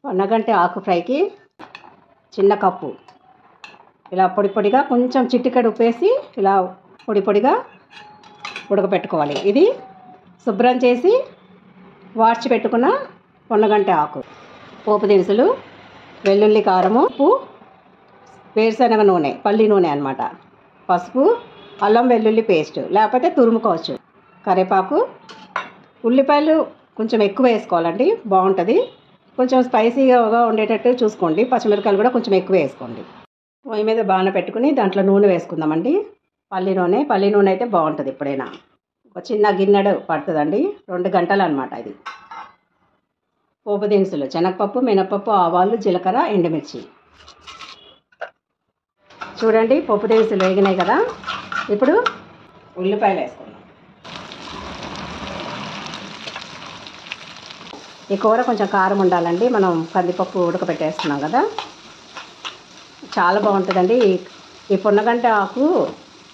పొన్నగంటి ఆకు ఫ్రైకి చిన్న కప్పు ఇలా పొడి పొడిగా కొంచెం చిటికెడు ఉప్పేసి ఇలా పొడి పొడిగా ఉడకపెట్టుకోవాలి. ఇది శుభ్రం చేసి వాడ్చి పెట్టుకున్న పొన్నగంటి ఆకు. పోపు దినుసులు, వెల్లుల్లి కారము, ఉప్పు, వేరుశనగ నూనె, పల్లి నూనె అన్నమాట, పసుపు, అల్లం వెల్లుల్లి పేస్ట్ లేకపోతే తురుముకోవచ్చు, కరివేపాకు, ఉల్లిపాయలు కొంచెం ఎక్కువ వేసుకోవాలండి, బాగుంటుంది. కొంచెం స్పైసీగా ఉండేటట్టు చూసుకోండి. పచ్చిమిరపకాయలు కూడా కొంచెం ఎక్కువ వేసుకోండి. పొయ్యి మీద బాగా పెట్టుకుని దాంట్లో నూనె వేసుకుందామండి. పల్లి నూనె అయితే బాగుంటుంది. ఎప్పుడైనా ఒక చిన్న గిన్నెడు పడుతుందండి. 2 గంటలు అనమాట ఇది. పోపు దినుసులు శనగపప్పు, మినపప్పు, ఆవాలు, జీలకర్ర, ఎండుమిర్చి. చూడండి పోపు దినుసులు వేగినాయి కదా. ఇప్పుడు ఉల్లిపాయలు వేసుకుందాం. ఈ కూర కొంచెం కారం ఉండాలండి. మనం కందిపప్పు ఉడకబెట్టేస్తున్నాం కదా, చాలా బాగుంటుందండి. ఈ పొన్నగంటి ఆకు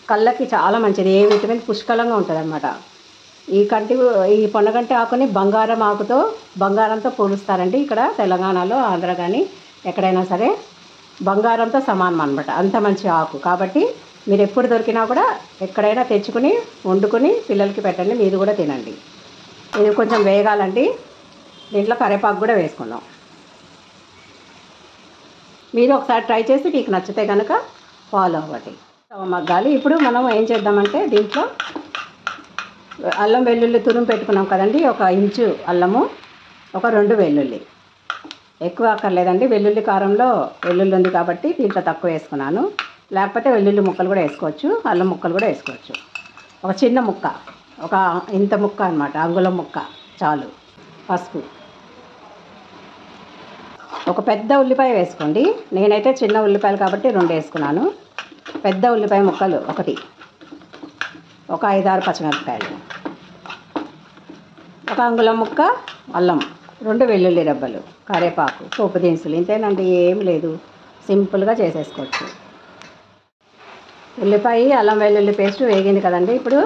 కళ్ళకి చాలా మంచిది. ఏ విటమిన్ పుష్కలంగా ఉంటుంది అన్నమాట. ఈ పొన్నగంటి ఆకుని బంగారంతో పోలుస్తారండి. ఇక్కడ తెలంగాణలో, ఆంధ్ర కానీ ఎక్కడైనా సరే బంగారంతో సమానం అనమాట. అంత మంచి ఆకు కాబట్టి మీరు ఎప్పుడు దొరికినా కూడా ఎక్కడైనా తెచ్చుకుని వండుకొని పిల్లలకి పెట్టండి, మీరు కూడా తినండి. ఇది కొంచెం వేగాలండి. దీంట్లో కరివేపాకు కూడా వేసుకుందాం. మీరు ఒకసారి ట్రై చేసి మీకు నచ్చితే కనుక ఫాలో అవ్వండి. మగ్గాలి. ఇప్పుడు మనం ఏం చేద్దామంటే దీంట్లో అల్లం వెల్లుల్లి తురుము పెట్టుకున్నాం కదండి. 1 ఇంచు అల్లము, ఒక 2 వెల్లుల్లి. ఎక్కువ అక్కర్లేదండి. వెల్లుల్లి కారంలో వెల్లుల్లి ఉంది కాబట్టి దీంట్లో తక్కువ వేసుకున్నాను. లేకపోతే వెల్లుల్లి ముక్కలు కూడా వేసుకోవచ్చు, అల్లం ముక్కలు కూడా వేసుకోవచ్చు. ఒక చిన్న ముక్క, ఒక ఇంత ముక్క అన్నమాట, అంగుళం ముక్క చాలు. పసుపు, ఒక పెద్ద ఉల్లిపాయ వేసుకోండి. నేనైతే చిన్న ఉల్లిపాయలు కాబట్టి 2 వేసుకున్నాను. పెద్ద ఉల్లిపాయ ముక్కలు 1, ఒక 5-6 పచ్చిమిరపకాయలు, ఒక అంగుళం ముక్క అల్లం, 2 వెల్లుల్లి రెబ్బలు, కరివేపాకు, పోపు దినుసులు. ఇంతేనండి, ఏం లేదు, సింపుల్గా చేసేసుకోవచ్చు. ఉల్లిపాయ, అల్లం వెల్లుల్లి పేస్ట్ వేగింది కదండి. ఇప్పుడు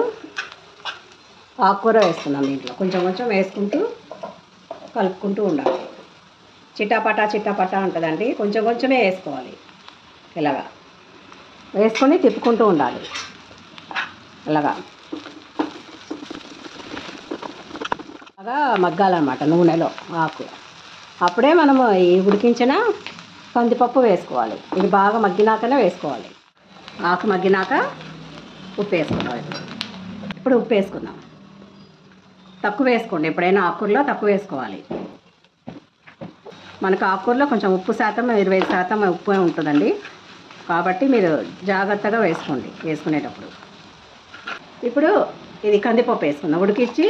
ఆకుకూర వేసుకుందాం. దీంట్లో కొంచెం కొంచెం వేసుకుంటూ కలుపుకుంటూ ఉండాలి. చిటాపటా ఉంటుందండి. కొంచెం కొంచెమే వేసుకోవాలి. ఇలాగా వేసుకొని తిప్పుకుంటూ ఉండాలి. అలాగా మగ్గాలన్నమాట నూనెలో ఆకు. అప్పుడే మనము ఈ ఉడికించిన కందిపప్పు వేసుకోవాలి. ఇది బాగా మగ్గినాకనే వేసుకోవాలి. ఆకు మగ్గినాక ఉప్పు వేసుకోవాలి. ఇప్పుడు ఉప్పు వేసుకుందాం. తక్కువ వేసుకోండి. ఎప్పుడైనా ఆకుకూరలో తక్కువ వేసుకోవాలి. మనకు ఆకుకూరలో కొంచెం ఉప్పు శాతం 20% ఉప్పు ఉంటుందండి. కాబట్టి మీరు జాగ్రత్తగా వేసుకోండి వేసుకునేటప్పుడు. ఇప్పుడు ఇది కందిపప్పు వేసుకుందాం. ఉడికించి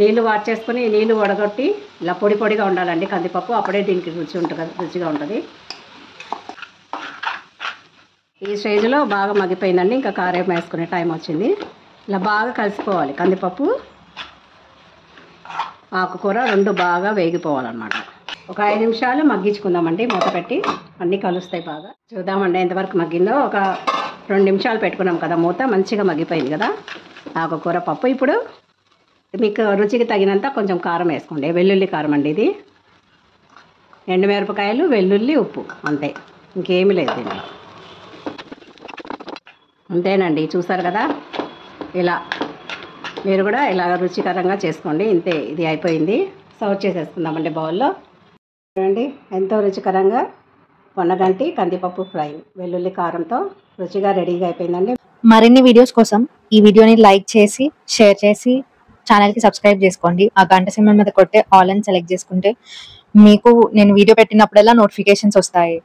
నీళ్ళు వార్చేసుకొని నీళ్ళు వడగొట్టి ఇలా పొడి పొడిగా ఉండాలండి కందిపప్పు. అప్పుడే దీనికి రుచిగా ఉంటుంది. ఈ స్టేజ్లో బాగా మగ్గిపోయిందండి. ఇంకా కారం వేసుకునే టైం వచ్చింది. ఇలా బాగా కలిసిపోవాలి. కందిపప్పు, ఆకుకూర 2 బాగా వేగిపోవాలన్నమాట. ఒక 5 నిమిషాలు మగ్గించుకుందామండి. మూత పెట్టి అన్నీ కలుస్తాయి బాగా. చూద్దామండి ఎంతవరకు మగ్గిందో. ఒక 2 నిమిషాలు పెట్టుకున్నాం కదా మూత. మంచిగా మగ్గిపోయింది కదా ఆకుకూర, పప్పు. ఇప్పుడు మీకు రుచికి తగినంత కొంచెం కారం వేసుకోండి. వెల్లుల్లి కారం అండి ఇది. ఎండుమిరపకాయలు, వెల్లుల్లి, ఉప్పు, అంతే, ఇంకేమీ లేదు దీంట్లో. అంతేనండి, చూసారు కదా. ఇలా మీరు కూడా ఇలా రుచికరంగా చేసుకోండి. ఇంతే, ఇది అయిపోయింది. సర్వ్ చేసేసుకుందామండి బౌల్లో. చూడండి ఎంతో రుచికరంగా పొన్నగంటి కందిపప్పు ఫ్రై వెల్లుల్లి కారంతో రుచిగా రెడీగా అయిపోయిందండి. మరిన్ని వీడియోస్ కోసం ఈ వీడియోని లైక్ చేసి, షేర్ చేసి, ఛానల్కి సబ్స్క్రైబ్ చేసుకోండి. ఆ గంట సింబల్ మీద కొట్టే ఆల్ అని సెలెక్ట్ చేసుకుంటే మీకు నేను వీడియో పెట్టినప్పుడల్లా నోటిఫికేషన్స్ వస్తాయి.